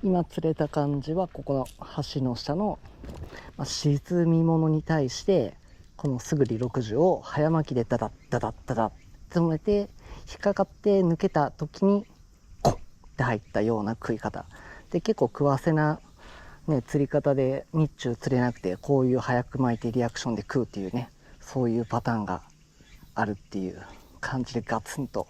今釣れた感じはここの橋の下の、沈み物に対してこのすぐり60を早巻きでダダッダダッダダッって止めて、引っかかって抜けた時にコッって入ったような食い方で、結構食わせな、釣り方で日中釣れなくて、こういう早く巻いてリアクションで食うっていうね、そういうパターンがあるっていう感じでガツンと